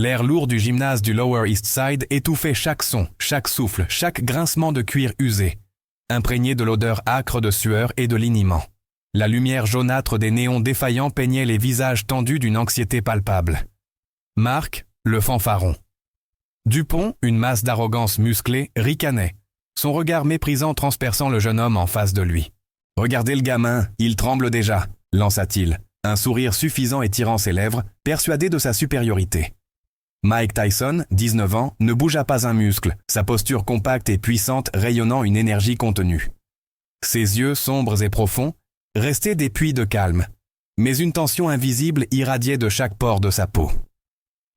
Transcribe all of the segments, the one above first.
L'air lourd du gymnase du Lower East Side étouffait chaque son, chaque souffle, chaque grincement de cuir usé, imprégné de l'odeur âcre de sueur et de liniment. La lumière jaunâtre des néons défaillants peignait les visages tendus d'une anxiété palpable. Mark, le fanfaron. Dupont, une masse d'arrogance musclée, ricanait, son regard méprisant transperçant le jeune homme en face de lui. « Regardez le gamin, il tremble déjà », lança-t-il, un sourire suffisant étirant ses lèvres, persuadé de sa supériorité. Mike Tyson, 19 ans, ne bougea pas un muscle, sa posture compacte et puissante rayonnant une énergie contenue. Ses yeux sombres et profonds restaient des puits de calme, mais une tension invisible irradiait de chaque pore de sa peau.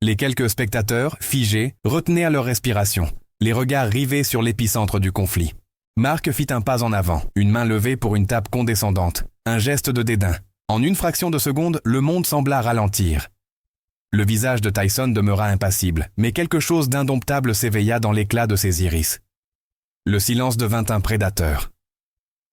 Les quelques spectateurs, figés, retenaient à leur respiration, les regards rivés sur l'épicentre du conflit. Mark fit un pas en avant, une main levée pour une tape condescendante, un geste de dédain. En une fraction de seconde, le monde sembla ralentir. Le visage de Tyson demeura impassible, mais quelque chose d'indomptable s'éveilla dans l'éclat de ses iris. Le silence devint un prédateur.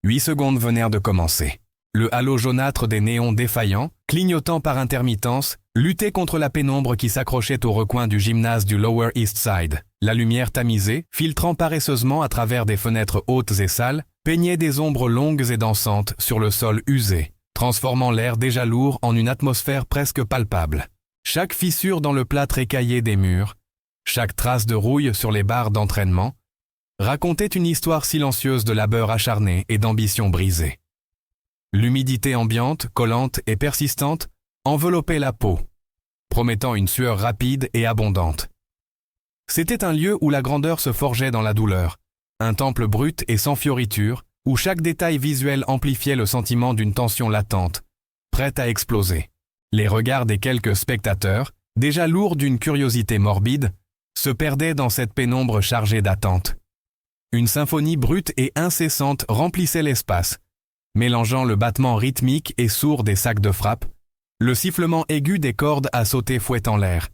8 secondes venèrent de commencer. Le halo jaunâtre des néons défaillants, clignotant par intermittence, luttait contre la pénombre qui s'accrochait au recoin du gymnase du Lower East Side. La lumière tamisée, filtrant paresseusement à travers des fenêtres hautes et sales, peignait des ombres longues et dansantes sur le sol usé, transformant l'air déjà lourd en une atmosphère presque palpable. Chaque fissure dans le plâtre écaillé des murs, chaque trace de rouille sur les barres d'entraînement, racontait une histoire silencieuse de labeur acharné et d'ambition brisée. L'humidité ambiante, collante et persistante enveloppait la peau, promettant une sueur rapide et abondante. C'était un lieu où la grandeur se forgeait dans la douleur, un temple brut et sans fioriture, où chaque détail visuel amplifiait le sentiment d'une tension latente, prête à exploser. Les regards des quelques spectateurs, déjà lourds d'une curiosité morbide, se perdaient dans cette pénombre chargée d'attente. Une symphonie brute et incessante remplissait l'espace, mélangeant le battement rythmique et sourd des sacs de frappe, le sifflement aigu des cordes à sauter fouettant l'air,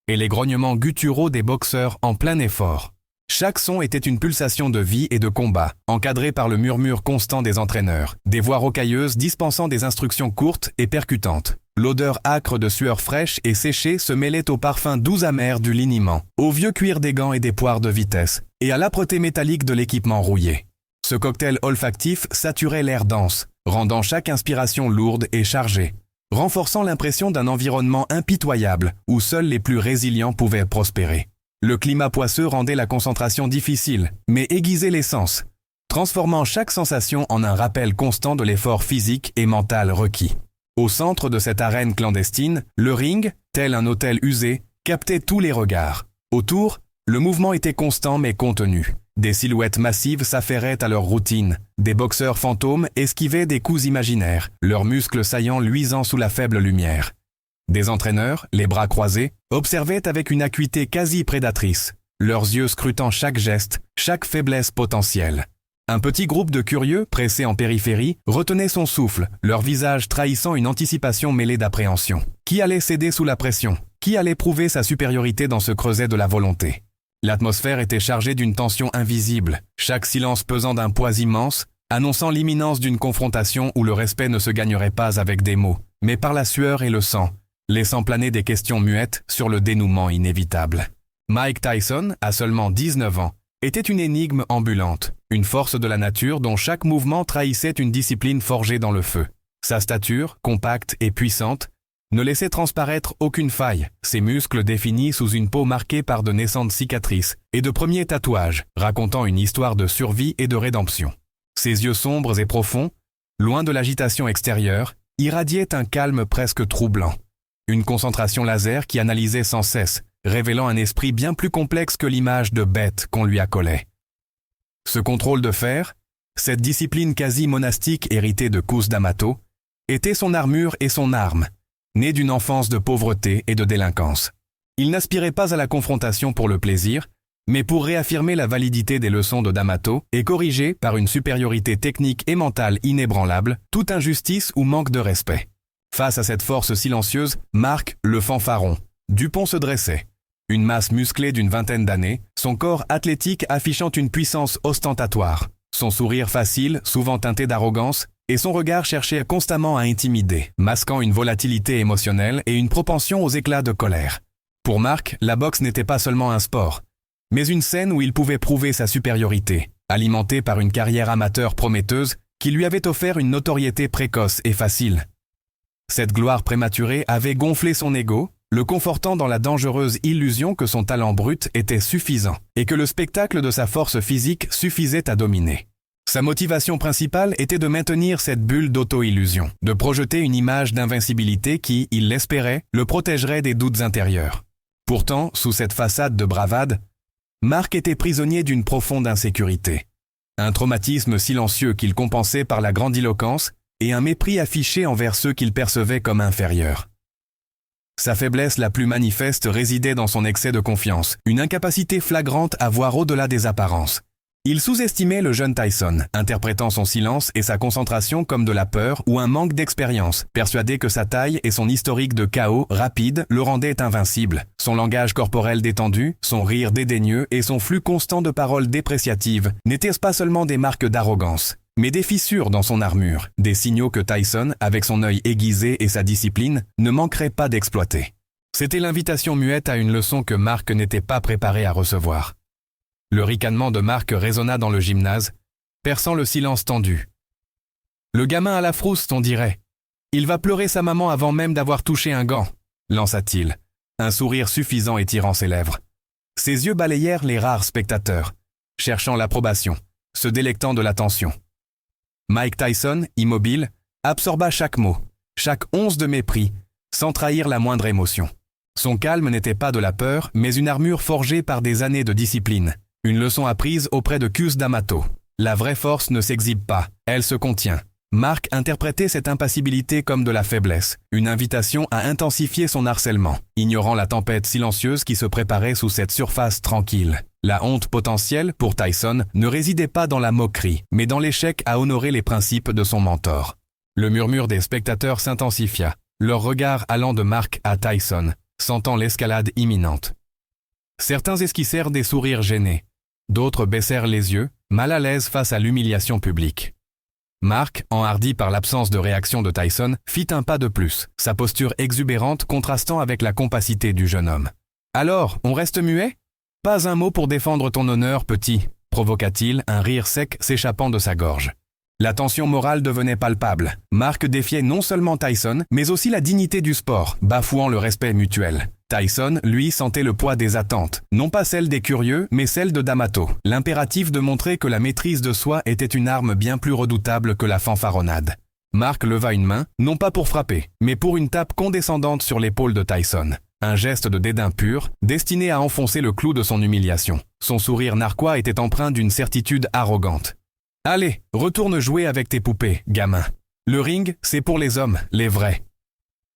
et les grognements gutturaux des boxeurs en plein effort. Chaque son était une pulsation de vie et de combat, encadrée par le murmure constant des entraîneurs, des voix rocailleuses dispensant des instructions courtes et percutantes. L'odeur âcre de sueur fraîche et séchée se mêlait au parfum doux amer du liniment, au vieux cuir des gants et des poires de vitesse, et à l'âpreté métallique de l'équipement rouillé. Ce cocktail olfactif saturait l'air dense, rendant chaque inspiration lourde et chargée, renforçant l'impression d'un environnement impitoyable où seuls les plus résilients pouvaient prospérer. Le climat poisseux rendait la concentration difficile, mais aiguisait les sens, transformant chaque sensation en un rappel constant de l'effort physique et mental requis. Au centre de cette arène clandestine, le ring, tel un autel usé, captait tous les regards. Autour, le mouvement était constant mais contenu. Des silhouettes massives s'affairaient à leur routine. Des boxeurs fantômes esquivaient des coups imaginaires, leurs muscles saillants luisant sous la faible lumière. Des entraîneurs, les bras croisés, observaient avec une acuité quasi prédatrice, leurs yeux scrutant chaque geste, chaque faiblesse potentielle. Un petit groupe de curieux, pressés en périphérie, retenait son souffle, leur visage trahissant une anticipation mêlée d'appréhension. Qui allait céder sous la pression? Qui allait prouver sa supériorité dans ce creuset de la volonté? L'atmosphère était chargée d'une tension invisible, chaque silence pesant d'un poids immense, annonçant l'imminence d'une confrontation où le respect ne se gagnerait pas avec des mots, mais par la sueur et le sang, laissant planer des questions muettes sur le dénouement inévitable. Mike Tyson, à seulement 19 ans, était une énigme ambulante, une force de la nature dont chaque mouvement trahissait une discipline forgée dans le feu. Sa stature, compacte et puissante, ne laissait transparaître aucune faille, ses muscles définis sous une peau marquée par de naissantes cicatrices et de premiers tatouages, racontant une histoire de survie et de rédemption. Ses yeux sombres et profonds, loin de l'agitation extérieure, irradiaient un calme presque troublant. Une concentration laser qui analysait sans cesse, révélant un esprit bien plus complexe que l'image de bête qu'on lui accolait. Ce contrôle de fer, cette discipline quasi monastique héritée de Cus d'Amato, était son armure et son arme, née d'une enfance de pauvreté et de délinquance. Il n'aspirait pas à la confrontation pour le plaisir, mais pour réaffirmer la validité des leçons de D'Amato et corriger, par une supériorité technique et mentale inébranlable, toute injustice ou manque de respect. Face à cette force silencieuse, Mark, le fanfaron, Dupont se dressait. Une masse musclée d'une vingtaine d'années, son corps athlétique affichant une puissance ostentatoire, son sourire facile, souvent teinté d'arrogance, et son regard cherchait constamment à intimider, masquant une volatilité émotionnelle et une propension aux éclats de colère. Pour Mark, la boxe n'était pas seulement un sport, mais une scène où il pouvait prouver sa supériorité, alimentée par une carrière amateur prometteuse qui lui avait offert une notoriété précoce et facile. Cette gloire prématurée avait gonflé son ego, le confortant dans la dangereuse illusion que son talent brut était suffisant et que le spectacle de sa force physique suffisait à dominer. Sa motivation principale était de maintenir cette bulle d'auto-illusion, de projeter une image d'invincibilité qui, il l'espérait, le protégerait des doutes intérieurs. Pourtant, sous cette façade de bravade, Mark était prisonnier d'une profonde insécurité. Un traumatisme silencieux qu'il compensait par la grandiloquence et un mépris affiché envers ceux qu'il percevait comme inférieurs. Sa faiblesse la plus manifeste résidait dans son excès de confiance, une incapacité flagrante à voir au-delà des apparences. Il sous-estimait le jeune Tyson, interprétant son silence et sa concentration comme de la peur ou un manque d'expérience, persuadé que sa taille et son historique de chaos rapide le rendaient invincible. Son langage corporel détendu, son rire dédaigneux et son flux constant de paroles dépréciatives n'étaient pas seulement des marques d'arrogance, mais des fissures dans son armure, des signaux que Tyson, avec son œil aiguisé et sa discipline, ne manquerait pas d'exploiter. C'était l'invitation muette à une leçon que Mark n'était pas préparé à recevoir. Le ricanement de Mark résonna dans le gymnase, perçant le silence tendu. Le gamin à la frousse, on dirait. Il va pleurer sa maman avant même d'avoir touché un gant, lança-t-il, un sourire suffisant étirant ses lèvres. Ses yeux balayèrent les rares spectateurs, cherchant l'approbation, se délectant de l'attention. Mike Tyson, immobile, absorba chaque mot, chaque once de mépris, sans trahir la moindre émotion. Son calme n'était pas de la peur, mais une armure forgée par des années de discipline. Une leçon apprise auprès de Cus D'Amato. La vraie force ne s'exhibe pas, elle se contient. Mark interprétait cette impassibilité comme de la faiblesse, une invitation à intensifier son harcèlement, ignorant la tempête silencieuse qui se préparait sous cette surface tranquille. La honte potentielle, pour Tyson, ne résidait pas dans la moquerie, mais dans l'échec à honorer les principes de son mentor. Le murmure des spectateurs s'intensifia, leur regard allant de Mark à Tyson, sentant l'escalade imminente. Certains esquissèrent des sourires gênés. D'autres baissèrent les yeux, mal à l'aise face à l'humiliation publique. Mark, enhardi par l'absence de réaction de Tyson, fit un pas de plus, sa posture exubérante contrastant avec la compacité du jeune homme. « Alors, on reste muet ? Pas un mot pour défendre ton honneur, petit », provoqua-t-il, un rire sec s'échappant de sa gorge. La tension morale devenait palpable. Mark défiait non seulement Tyson, mais aussi la dignité du sport, bafouant le respect mutuel. Tyson, lui, sentait le poids des attentes, non pas celle des curieux, mais celle de D'Amato, l'impératif de montrer que la maîtrise de soi était une arme bien plus redoutable que la fanfaronnade. Mark leva une main, non pas pour frapper, mais pour une tape condescendante sur l'épaule de Tyson. Un geste de dédain pur, destiné à enfoncer le clou de son humiliation. Son sourire narquois était empreint d'une certitude arrogante. « Allez, retourne jouer avec tes poupées, gamin. Le ring, c'est pour les hommes, les vrais. »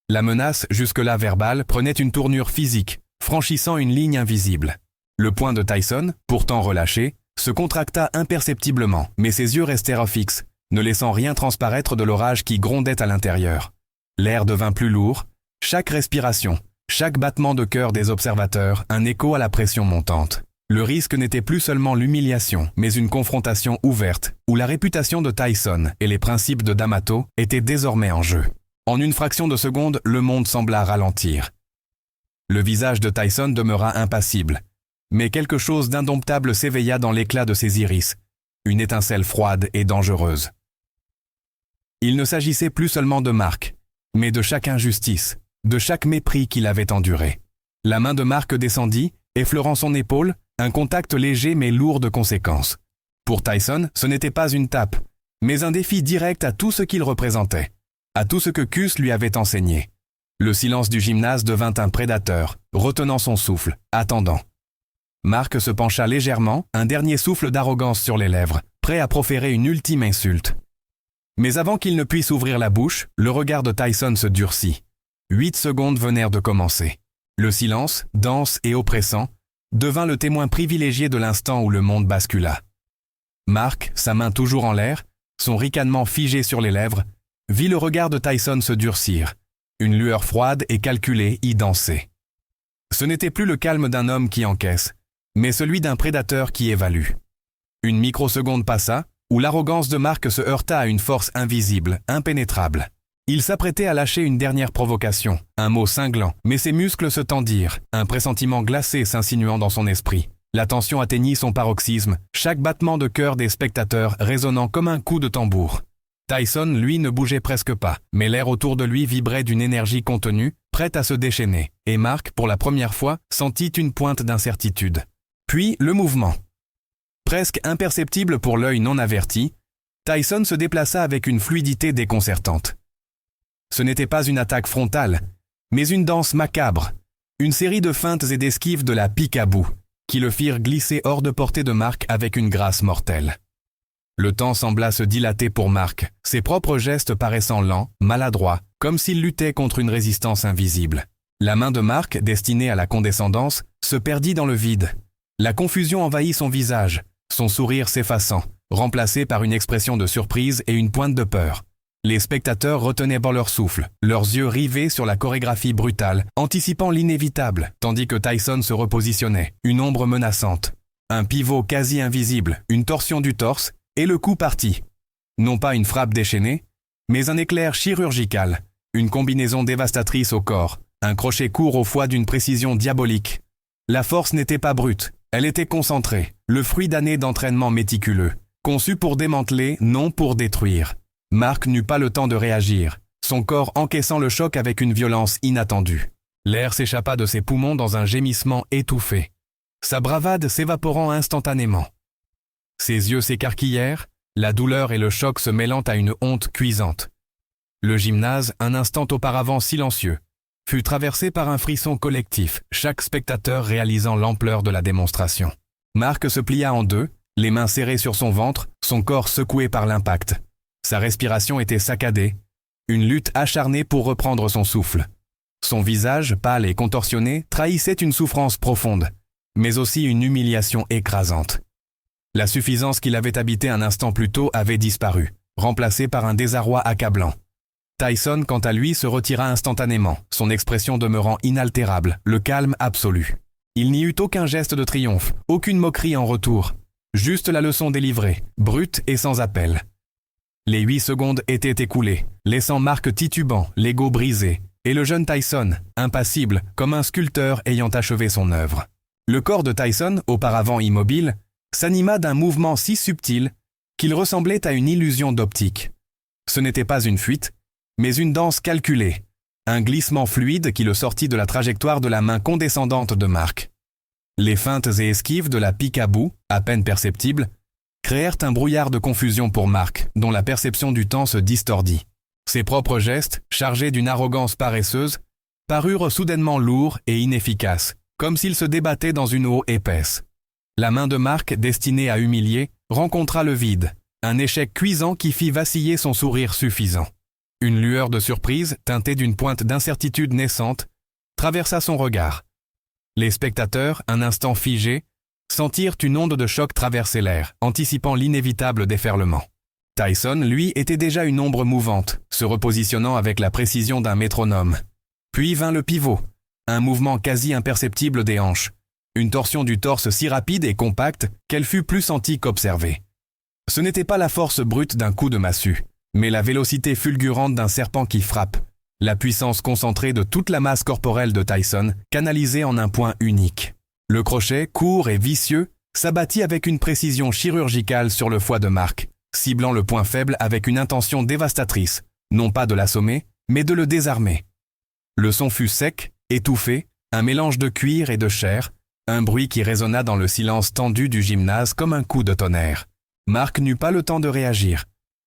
La menace, jusque-là verbale, prenait une tournure physique, franchissant une ligne invisible. Le poing de Tyson, pourtant relâché, se contracta imperceptiblement, mais ses yeux restèrent fixes, ne laissant rien transparaître de l'orage qui grondait à l'intérieur. L'air devint plus lourd, chaque respiration, chaque battement de cœur des observateurs, un écho à la pression montante. Le risque n'était plus seulement l'humiliation, mais une confrontation ouverte, où la réputation de Tyson et les principes de D'Amato étaient désormais en jeu. En une fraction de seconde, le monde sembla ralentir. Le visage de Tyson demeura impassible, mais quelque chose d'indomptable s'éveilla dans l'éclat de ses iris, une étincelle froide et dangereuse. Il ne s'agissait plus seulement de Mark, mais de chaque injustice, de chaque mépris qu'il avait enduré. La main de Mark descendit, effleurant son épaule, un contact léger mais lourd de conséquences. Pour Tyson, ce n'était pas une tape, mais un défi direct à tout ce qu'il représentait, à tout ce que Cus lui avait enseigné. Le silence du gymnase devint un prédateur, retenant son souffle, attendant. Mark se pencha légèrement, un dernier souffle d'arrogance sur les lèvres, prêt à proférer une ultime insulte. Mais avant qu'il ne puisse ouvrir la bouche, le regard de Tyson se durcit. 8 secondes venèrent de commencer. Le silence, dense et oppressant, devint le témoin privilégié de l'instant où le monde bascula. Mark, sa main toujours en l'air, son ricanement figé sur les lèvres, vit le regard de Tyson se durcir. Une lueur froide et calculée y dansait. Ce n'était plus le calme d'un homme qui encaisse, mais celui d'un prédateur qui évalue. Une microseconde passa, où l'arrogance de Mark se heurta à une force invisible, impénétrable. Il s'apprêtait à lâcher une dernière provocation, un mot cinglant, mais ses muscles se tendirent, un pressentiment glacé s'insinuant dans son esprit. La tension atteignit son paroxysme, chaque battement de cœur des spectateurs résonnant comme un coup de tambour. Tyson, lui, ne bougeait presque pas, mais l'air autour de lui vibrait d'une énergie contenue, prête à se déchaîner, et Mark, pour la première fois, sentit une pointe d'incertitude. Puis, le mouvement. Presque imperceptible pour l'œil non averti, Tyson se déplaça avec une fluidité déconcertante. Ce n'était pas une attaque frontale, mais une danse macabre, une série de feintes et d'esquives de la peek-a-boo, qui le firent glisser hors de portée de Mark avec une grâce mortelle. Le temps sembla se dilater pour Mark, ses propres gestes paraissant lents, maladroits, comme s'il luttait contre une résistance invisible. La main de Mark, destinée à la condescendance, se perdit dans le vide. La confusion envahit son visage, son sourire s'effaçant, remplacé par une expression de surprise et une pointe de peur. Les spectateurs retenaient bon leur souffle, leurs yeux rivés sur la chorégraphie brutale, anticipant l'inévitable, tandis que Tyson se repositionnait, une ombre menaçante. Un pivot quasi invisible, une torsion du torse, et le coup partit. Non pas une frappe déchaînée, mais un éclair chirurgical, une combinaison dévastatrice au corps, un crochet court au foie d'une précision diabolique. La force n'était pas brute, elle était concentrée, le fruit d'années d'entraînement méticuleux, conçu pour démanteler, non pour détruire. Mark n'eut pas le temps de réagir, son corps encaissant le choc avec une violence inattendue. L'air s'échappa de ses poumons dans un gémissement étouffé, sa bravade s'évaporant instantanément. Ses yeux s'écarquillèrent, la douleur et le choc se mêlant à une honte cuisante. Le gymnase, un instant auparavant silencieux, fut traversé par un frisson collectif, chaque spectateur réalisant l'ampleur de la démonstration. Mark se plia en deux, les mains serrées sur son ventre, son corps secoué par l'impact. Sa respiration était saccadée, une lutte acharnée pour reprendre son souffle. Son visage, pâle et contorsionné, trahissait une souffrance profonde, mais aussi une humiliation écrasante. La suffisance qui l'avait habité un instant plus tôt avait disparu, remplacée par un désarroi accablant. Tyson, quant à lui, se retira instantanément, son expression demeurant inaltérable, le calme absolu. Il n'y eut aucun geste de triomphe, aucune moquerie en retour, juste la leçon délivrée, brute et sans appel. Les 8 secondes étaient écoulées, laissant Mark titubant, l'ego brisé, et le jeune Tyson, impassible, comme un sculpteur ayant achevé son œuvre. Le corps de Tyson, auparavant immobile, s'anima d'un mouvement si subtil qu'il ressemblait à une illusion d'optique. Ce n'était pas une fuite, mais une danse calculée, un glissement fluide qui le sortit de la trajectoire de la main condescendante de Mark. Les feintes et esquives de la peek-a-boo, à peine perceptibles, créèrent un brouillard de confusion pour Mark, dont la perception du temps se distordit. Ses propres gestes, chargés d'une arrogance paresseuse, parurent soudainement lourds et inefficaces, comme s'il se débattait dans une eau épaisse. La main de Mark, destinée à humilier, rencontra le vide, un échec cuisant qui fit vaciller son sourire suffisant. Une lueur de surprise, teintée d'une pointe d'incertitude naissante, traversa son regard. Les spectateurs, un instant figés, sentirent une onde de choc traverser l'air, anticipant l'inévitable déferlement. Tyson, lui, était déjà une ombre mouvante, se repositionnant avec la précision d'un métronome. Puis vint le pivot, un mouvement quasi imperceptible des hanches, une torsion du torse si rapide et compacte qu'elle fut plus sentie qu'observée. Ce n'était pas la force brute d'un coup de massue, mais la vélocité fulgurante d'un serpent qui frappe, la puissance concentrée de toute la masse corporelle de Tyson, canalisée en un point unique. Le crochet, court et vicieux, s'abattit avec une précision chirurgicale sur le foie de Mark, ciblant le point faible avec une intention dévastatrice, non pas de l'assommer, mais de le désarmer. Le son fut sec, étouffé, un mélange de cuir et de chair, un bruit qui résonna dans le silence tendu du gymnase comme un coup de tonnerre. Mark n'eut pas le temps de réagir,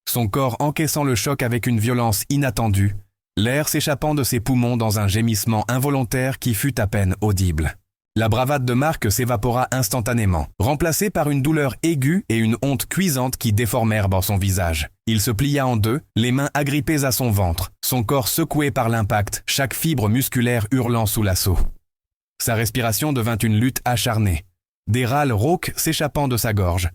son corps encaissant le choc avec une violence inattendue, l'air s'échappant de ses poumons dans un gémissement involontaire qui fut à peine audible. La bravade de Mark s'évapora instantanément, remplacée par une douleur aiguë et une honte cuisante qui déformèrent son visage. Il se plia en deux, les mains agrippées à son ventre, son corps secoué par l'impact, chaque fibre musculaire hurlant sous l'assaut. Sa respiration devint une lutte acharnée, des râles rauques s'échappant de sa gorge,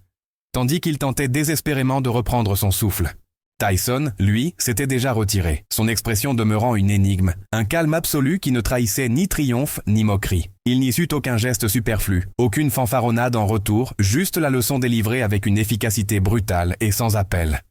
tandis qu'il tentait désespérément de reprendre son souffle. Tyson, lui, s'était déjà retiré, son expression demeurant une énigme, un calme absolu qui ne trahissait ni triomphe ni moquerie. Il n'y eut aucun geste superflu, aucune fanfaronnade en retour, juste la leçon délivrée avec une efficacité brutale et sans appel.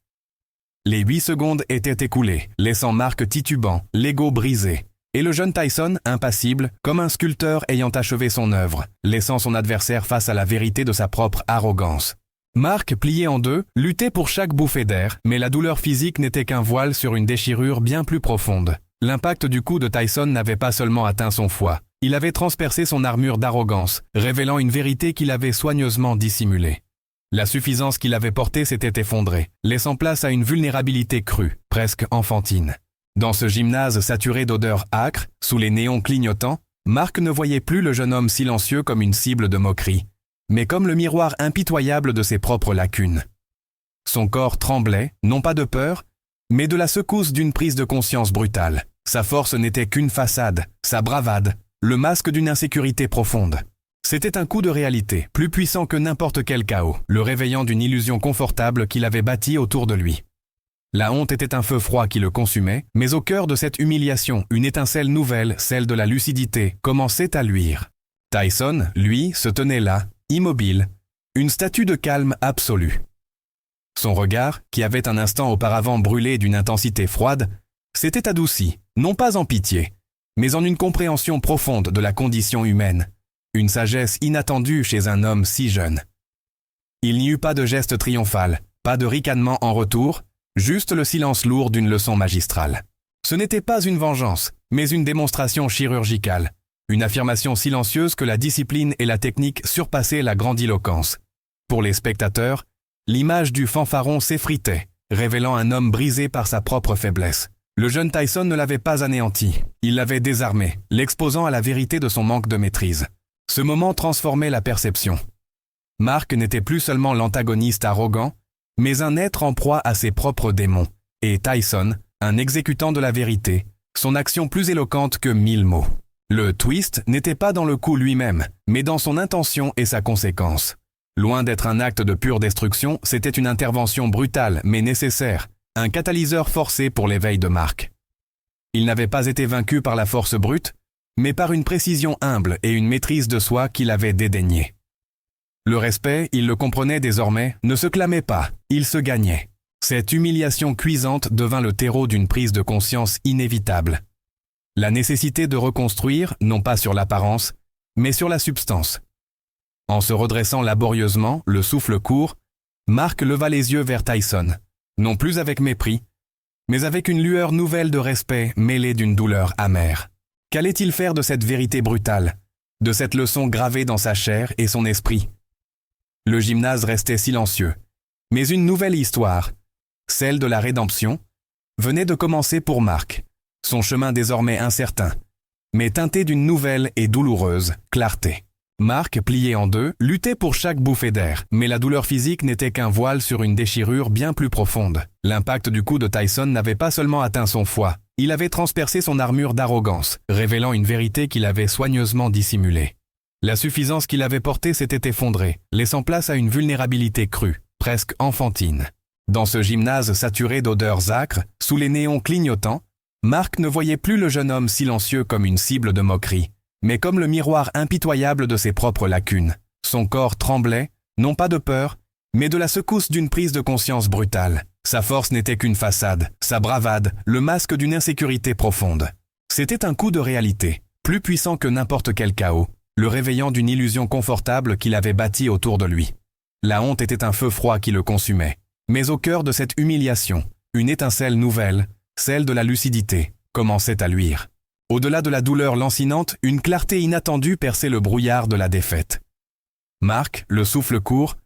Les 8 secondes étaient écoulées, laissant Mark titubant, l'ego brisé. Et le jeune Tyson, impassible, comme un sculpteur ayant achevé son œuvre, laissant son adversaire face à la vérité de sa propre arrogance. Mark, plié en deux, luttait pour chaque bouffée d'air, mais la douleur physique n'était qu'un voile sur une déchirure bien plus profonde. L'impact du coup de Tyson n'avait pas seulement atteint son foie, il avait transpercé son armure d'arrogance, révélant une vérité qu'il avait soigneusement dissimulée. La suffisance qu'il avait portée s'était effondrée, laissant place à une vulnérabilité crue, presque enfantine. Dans ce gymnase saturé d'odeurs âcres, sous les néons clignotants, Mark ne voyait plus le jeune homme silencieux comme une cible de moquerie, mais comme le miroir impitoyable de ses propres lacunes. Son corps tremblait, non pas de peur, mais de la secousse d'une prise de conscience brutale. Sa force n'était qu'une façade, sa bravade, le masque d'une insécurité profonde. C'était un coup de réalité, plus puissant que n'importe quel chaos, le réveillant d'une illusion confortable qu'il avait bâtie autour de lui. La honte était un feu froid qui le consumait, mais au cœur de cette humiliation, une étincelle nouvelle, celle de la lucidité, commençait à luire. Tyson, lui, se tenait là, immobile, une statue de calme absolu. Son regard, qui avait un instant auparavant brûlé d'une intensité froide, s'était adouci, non pas en pitié, mais en une compréhension profonde de la condition humaine, une sagesse inattendue chez un homme si jeune. Il n'y eut pas de geste triomphal, pas de ricanement en retour, juste le silence lourd d'une leçon magistrale. Ce n'était pas une vengeance, mais une démonstration chirurgicale, une affirmation silencieuse que la discipline et la technique surpassaient la grandiloquence. Pour les spectateurs, l'image du fanfaron s'effritait, révélant un homme brisé par sa propre faiblesse. Le jeune Tyson ne l'avait pas anéanti, il l'avait désarmé, l'exposant à la vérité de son manque de maîtrise. Ce moment transformait la perception. Mark n'était plus seulement l'antagoniste arrogant, mais un être en proie à ses propres démons, et Tyson, un exécutant de la vérité, son action plus éloquente que 1000 mots. Le twist n'était pas dans le coup lui-même, mais dans son intention et sa conséquence. Loin d'être un acte de pure destruction, c'était une intervention brutale mais nécessaire, un catalyseur forcé pour l'éveil de Mark. Il n'avait pas été vaincu par la force brute, mais par une précision humble et une maîtrise de soi qu'il avait dédaignée. Le respect, il le comprenait désormais, ne se clamait pas, il se gagnait. Cette humiliation cuisante devint le terreau d'une prise de conscience inévitable. La nécessité de reconstruire, non pas sur l'apparence, mais sur la substance. En se redressant laborieusement, le souffle court, Mark leva les yeux vers Tyson, non plus avec mépris, mais avec une lueur nouvelle de respect mêlée d'une douleur amère. Qu'allait-il faire de cette vérité brutale, de cette leçon gravée dans sa chair et son esprit? Le gymnase restait silencieux, mais une nouvelle histoire, celle de la rédemption, venait de commencer pour Mark, son chemin désormais incertain, mais teinté d'une nouvelle et douloureuse clarté. Mark, plié en deux, luttait pour chaque bouffée d'air, mais la douleur physique n'était qu'un voile sur une déchirure bien plus profonde. L'impact du coup de Tyson n'avait pas seulement atteint son foie, il avait transpercé son armure d'arrogance, révélant une vérité qu'il avait soigneusement dissimulée. La suffisance qu'il avait portée s'était effondrée, laissant place à une vulnérabilité crue, presque enfantine. Dans ce gymnase saturé d'odeurs âcres, sous les néons clignotants, Mark ne voyait plus le jeune homme silencieux comme une cible de moquerie, mais comme le miroir impitoyable de ses propres lacunes. Son corps tremblait, non pas de peur, mais de la secousse d'une prise de conscience brutale. Sa force n'était qu'une façade, sa bravade, le masque d'une insécurité profonde. C'était un coup de réalité, plus puissant que n'importe quel chaos, le réveillant d'une illusion confortable qu'il avait bâtie autour de lui. La honte était un feu froid qui le consumait, mais au cœur de cette humiliation, une étincelle nouvelle, celle de la lucidité, commençait à luire. Au-delà de la douleur lancinante, une clarté inattendue perçait le brouillard de la défaite. Mark, le souffle court,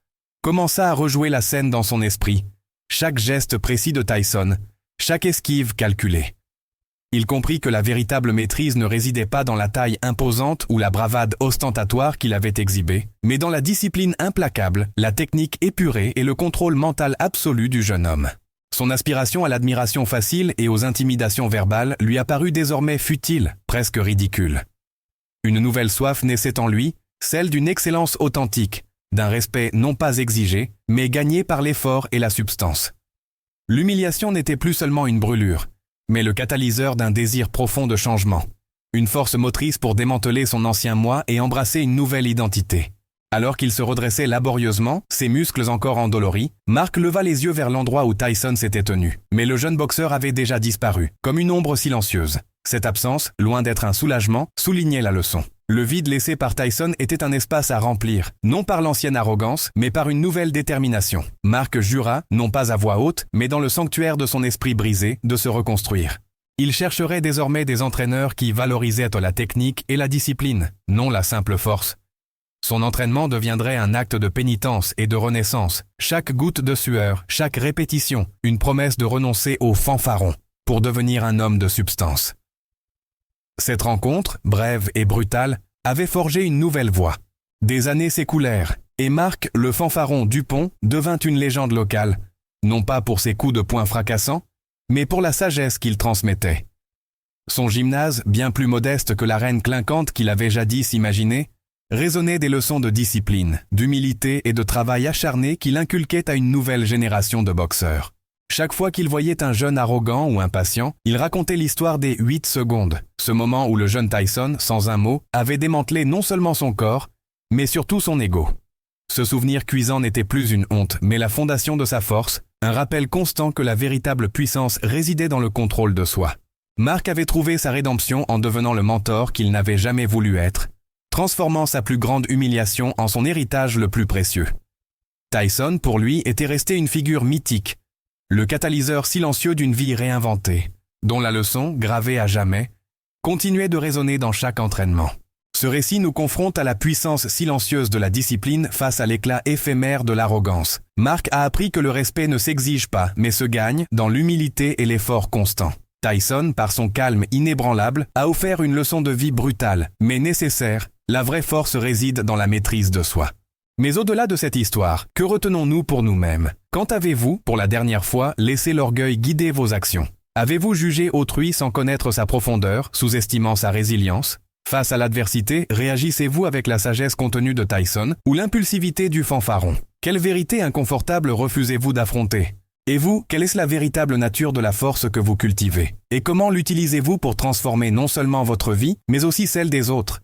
commença à rejouer la scène dans son esprit, chaque geste précis de Tyson, chaque esquive calculée. Il comprit que la véritable maîtrise ne résidait pas dans la taille imposante ou la bravade ostentatoire qu'il avait exhibée, mais dans la discipline implacable, la technique épurée et le contrôle mental absolu du jeune homme. Son aspiration à l'admiration facile et aux intimidations verbales lui apparut désormais futile, presque ridicule. Une nouvelle soif naissait en lui, celle d'une excellence authentique, d'un respect non pas exigé, mais gagné par l'effort et la substance. L'humiliation n'était plus seulement une brûlure, mais le catalyseur d'un désir profond de changement, une force motrice pour démanteler son ancien moi et embrasser une nouvelle identité. Alors qu'il se redressait laborieusement, ses muscles encore endoloris, Mark leva les yeux vers l'endroit où Tyson s'était tenu. Mais le jeune boxeur avait déjà disparu, comme une ombre silencieuse. Cette absence, loin d'être un soulagement, soulignait la leçon. Le vide laissé par Tyson était un espace à remplir, non par l'ancienne arrogance, mais par une nouvelle détermination. Mark jura, non pas à voix haute, mais dans le sanctuaire de son esprit brisé, de se reconstruire. Il chercherait désormais des entraîneurs qui valorisaient la technique et la discipline, non la simple force. Son entraînement deviendrait un acte de pénitence et de renaissance. Chaque goutte de sueur, chaque répétition, une promesse de renoncer au fanfaron, pour devenir un homme de substance. Cette rencontre, brève et brutale, avait forgé une nouvelle voie. Des années s'écoulèrent, et Mark, le fanfaron Dupont, devint une légende locale, non pas pour ses coups de poing fracassants, mais pour la sagesse qu'il transmettait. Son gymnase, bien plus modeste que l'arène clinquante qu'il avait jadis imaginée, résonnait des leçons de discipline, d'humilité et de travail acharné qu'il inculquait à une nouvelle génération de boxeurs. Chaque fois qu'il voyait un jeune arrogant ou impatient, il racontait l'histoire des 8 secondes, ce moment où le jeune Tyson, sans un mot, avait démantelé non seulement son corps, mais surtout son ego. Ce souvenir cuisant n'était plus une honte, mais la fondation de sa force, un rappel constant que la véritable puissance résidait dans le contrôle de soi. Mark avait trouvé sa rédemption en devenant le mentor qu'il n'avait jamais voulu être, transformant sa plus grande humiliation en son héritage le plus précieux. Tyson, pour lui, était resté une figure mythique, le catalyseur silencieux d'une vie réinventée, dont la leçon, gravée à jamais, continuait de résonner dans chaque entraînement. Ce récit nous confronte à la puissance silencieuse de la discipline face à l'éclat éphémère de l'arrogance. Mark a appris que le respect ne s'exige pas, mais se gagne dans l'humilité et l'effort constant. Tyson, par son calme inébranlable, a offert une leçon de vie brutale, mais nécessaire. La vraie force réside dans la maîtrise de soi. Mais au-delà de cette histoire, que retenons-nous pour nous-mêmes? Quand avez-vous, pour la dernière fois, laissé l'orgueil guider vos actions? Avez-vous jugé autrui sans connaître sa profondeur, sous-estimant sa résilience? Face à l'adversité, réagissez-vous avec la sagesse contenue de Tyson ou l'impulsivité du fanfaron? Quelle vérité inconfortable refusez-vous d'affronter? Et vous, quelle est la véritable nature de la force que vous cultivez? Et comment l'utilisez-vous pour transformer non seulement votre vie, mais aussi celle des autres?